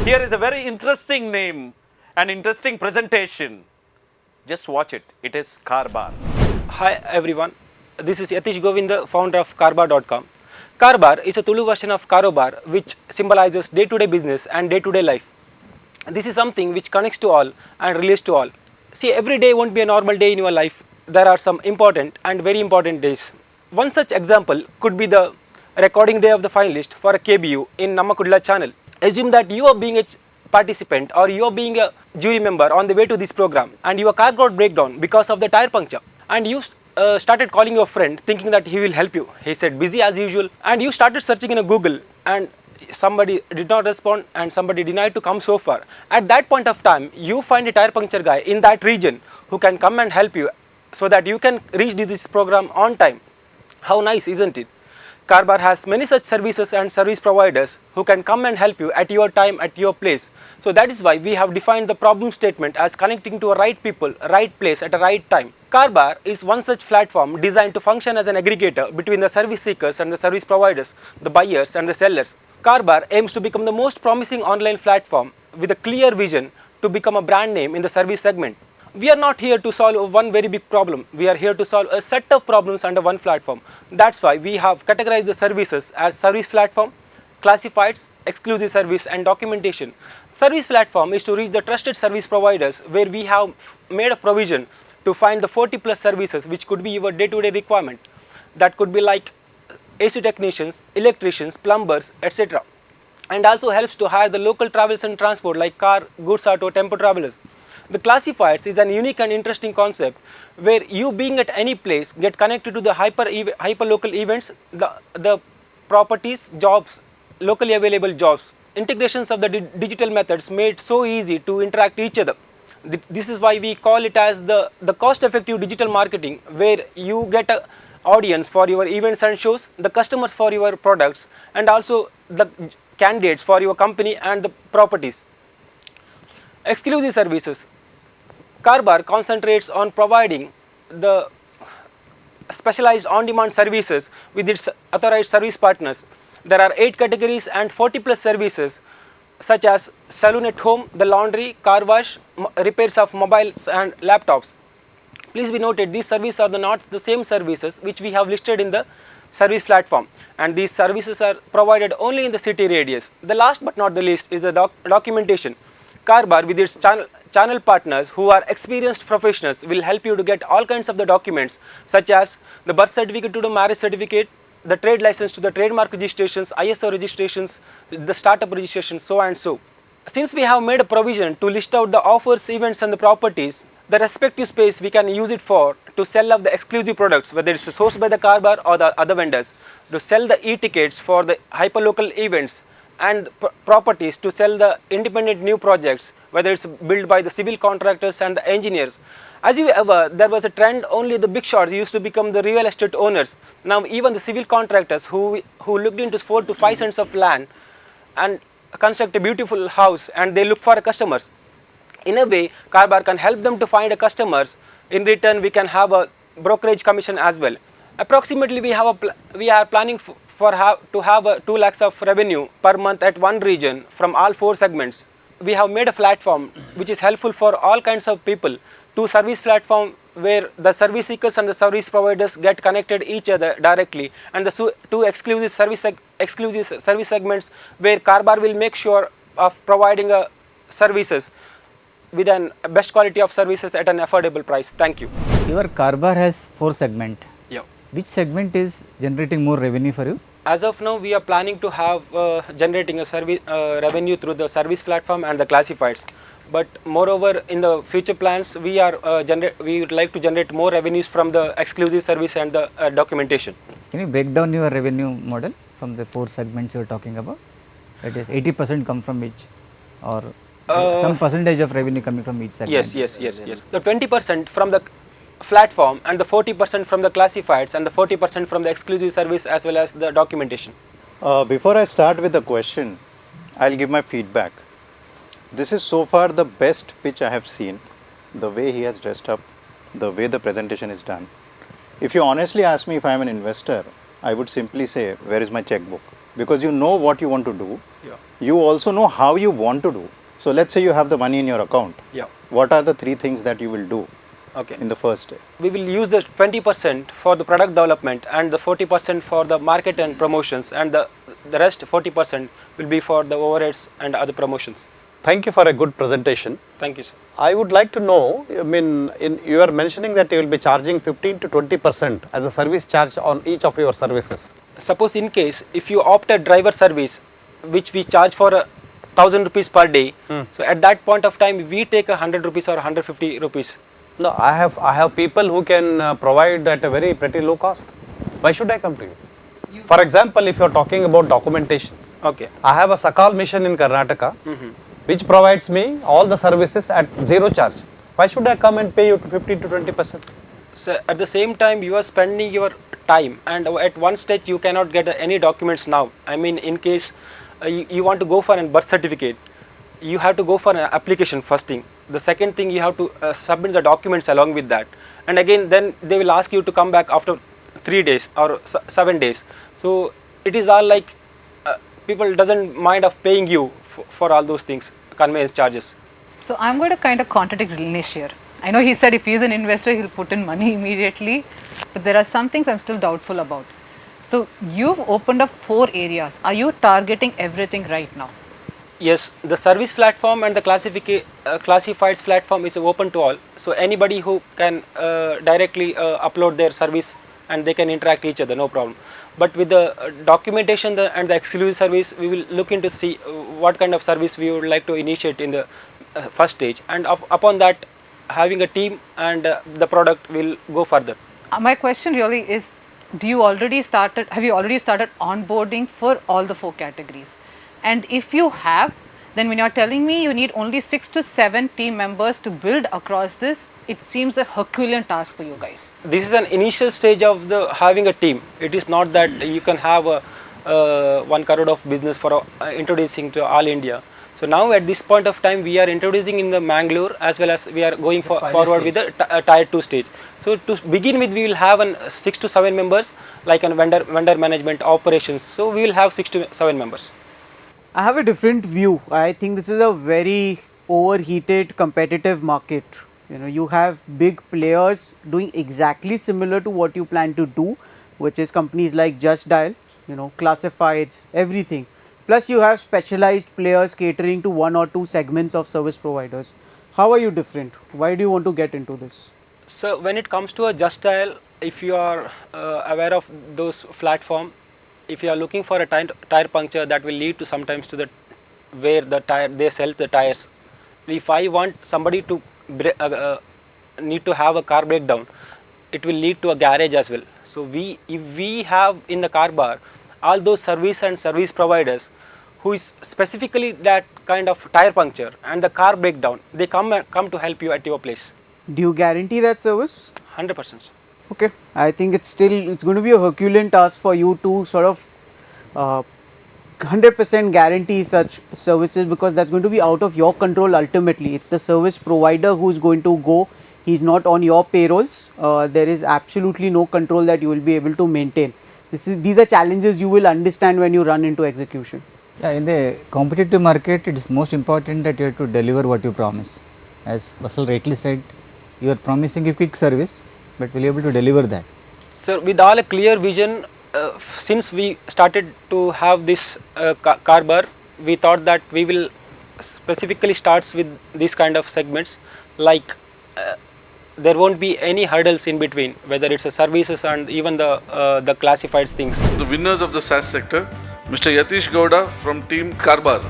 Here is a very interesting name, an interesting presentation. Just watch it. It is Kaarbaar. Hi everyone, this is Yatish Govinda, founder of Kaarbaar.com. Kaarbaar is a Tulu version of Karobar, which symbolizes day-to-day business and day-to-day life. This is something which connects to all and relates to all. See, every day won't be a normal day in your life. There are some important and very important days. One such example could be the recording day of the finalist for a KBU in Namakudla channel. Assume that you are being a participant or you are being a jury member on the way to this program and your car got breakdown because of the tire puncture, and you started calling your friend thinking that he will help you. He said busy as usual, and you started searching in a Google and somebody did not respond and somebody denied to come so far. At that point of time, you find a tire puncture guy in that region who can come and help you so that you can reach this program on time. How nice, isn't it? Kaarbaar has many such services and service providers who can come and help you at your time, at your place. So that is why we have defined the problem statement as connecting to a right people, right place at a right time. Kaarbaar is one such platform designed to function as an aggregator between the service seekers and the service providers, the buyers and the sellers. Kaarbaar aims to become the most promising online platform with a clear vision to become a brand name in the service segment. We are not here to solve one very big problem. We are here to solve a set of problems under one platform. That's why we have categorized the services as service platform, classifieds, exclusive service and documentation. Service platform is to reach the trusted service providers where we have made a provision to find the 40 plus services which could be your day-to-day requirement. That could be like AC technicians, electricians, plumbers, etc. And also helps to hire the local travels and transport like car, goods auto, tempo travelers. The classifieds is an unique and interesting concept where you being at any place get connected to the hyper local events, the properties, jobs, locally available jobs. Integrations of the digital methods made so easy to interact each other. This is why we call it as the cost effective digital marketing, where you get a audience for your events and shows, the customers for your products, and also the candidates for your company and the properties. Exclusive services. Kaarbaar concentrates on providing the specialized on-demand services with its authorized service partners. There are 8 categories and 40 plus services such as salon at home, the laundry, car wash, repairs of mobiles and laptops. Please be noted, these services are not the same services which we have listed in the service platform, and these services are provided only in the city radius. The last but not the least is the documentation. Kaarbaar with its channel partners who are experienced professionals will help you to get all kinds of the documents such as the birth certificate to the marriage certificate, the trade license to the trademark registrations, ISO registrations, the startup registrations, so and so. Since we have made a provision to list out the offers, events and the properties, the respective space we can use it for to sell off the exclusive products, whether it's sourced by the Kaarbaar or the other vendors, to sell the e-tickets for the hyperlocal events, and properties to sell the independent new projects, whether it's built by the civil contractors and the engineers. As you ever, there was a trend only the big shots used to become the real estate owners. Now even the civil contractors who looked into 4 to 5 cents of land and construct a beautiful house and they look for customers. In a way, Kaarbaar can help them to find customers. In return, we can have a brokerage commission as well. Approximately, we are planning to have 2 lakhs of revenue per month at one region from all 4 segments. We have made a platform which is helpful for all kinds of people, to service platform where the service seekers and the service providers get connected each other directly, and the 2 exclusive service segments where Kaarbaar will make sure of providing services with an best quality of services at an affordable price. Thank you. Your Kaarbaar has 4 segments. Yeah. Which segment is generating more revenue for you? As of now, we are planning to have generating a service revenue through the service platform and the classifieds. But moreover, in the future plans, we would like to generate more revenues from the exclusive service and the documentation. Can you break down your revenue model from the 4 segments you are talking about? That is 80% come from each, or some percentage of revenue coming from each segment? Yes. The 20% from the platform and the 40% from the classifieds and the 40% from the exclusive service as well as the documentation. Before I start with the question, I'll give my feedback. This is so far the best pitch I have seen. The way he has dressed up, the way the presentation is done. If you honestly ask me if I am an investor, I would simply say, where is my checkbook? Because you know what you want to do, Yeah. You also know how you want to do. So let's say you have the money in your account. Yeah. What are the 3 things that you will do Okay. in the first day? We will use the 20% for the product development and the 40% for the market and promotions, and the rest 40% will be for the overheads and other promotions. Thank you for a good presentation. Thank you, sir. I would like to know, you are mentioning that you will be charging 15 to 20% as a service charge on each of your services. Suppose in case if you opt a driver service, which we charge for 1,000 rupees per day, so at that point of time we take 100 rupees or 150 rupees. No, I have people who can provide at a very pretty low cost. Why should I come to you? For example, if you are talking about documentation, Okay. I have a Sakal mission in Karnataka, which provides me all the services at zero charge. Why should I come and pay you 15 to 20%? So at the same time you are spending your time, and at one stage you cannot get any documents now. I mean, in case you want to go for a birth certificate, you have to go for an application first thing. The second thing, you have to submit the documents along with that, and again then they will ask you to come back after 3 days or 7 days. So it is all like people doesn't mind of paying you for all those things, conveyance charges. So I'm going to kind of contradict Nilesh here. I know he said if he's an investor, he'll put in money immediately, but there are some things I'm still doubtful about. So you've opened up 4 areas. Are you targeting everything right now? Yes, the service platform and the classifieds platform is open to all. So anybody who can directly upload their service and they can interact each other, no problem. But with the documentation and the exclusive service, we will look into see what kind of service we would like to initiate in the first stage, and upon that, having a team and the product will go further. My question really is, have you already started onboarding for all the 4 categories? And if you have, then when you're telling me you need only 6 to 7 team members to build across this, it seems a Herculean task for you guys. This is an initial stage of having a team. It is not that you can have a 1 crore of business for introducing to all India. So now at this point of time, we are introducing in the Mangalore, as well as we are going forward with the tier 2 stage. So to begin with, we will have 6 to 7 members, like a vendor management operations. So we will have 6 to 7 members. I have a different view. I think this is a very overheated competitive market. You have big players doing exactly similar to what you plan to do, which is companies like Just Dial, classifieds, everything. Plus you have specialized players catering to 1 or 2 segments of service providers. How are you different? Why do you want to get into this? So when it comes to a Just Dial, if you are aware of those platform, if you are looking for a tire puncture, that will lead to sometimes to where they sell the tires. If I want somebody to need to have a car breakdown, it will lead to a garage as well. So if we have in the Kaarbaar all those service and service providers who is specifically that kind of tire puncture and the car breakdown, they come to help you at your place. Do you guarantee that service? 100%. Okay, I think it's going to be a Herculean task for you to sort of 100% guarantee such services, because that's going to be out of your control ultimately. It's the service provider who's going to go. He's not on your payrolls. There is absolutely no control that you will be able to maintain. These are challenges you will understand when you run into execution. Yeah, in the competitive market, it is most important that you have to deliver what you promise. As Vassal rightly said, you are promising a quick service, but will you be able to deliver that? Sir, with all a clear vision, since we started to have this Kaarbaar, we thought that we will specifically start with these kind of segments, like there won't be any hurdles in between, whether it's a services and even the classifieds things. The winners of the SaaS sector, Mr. Yatish Gowda from team Kaarbaar.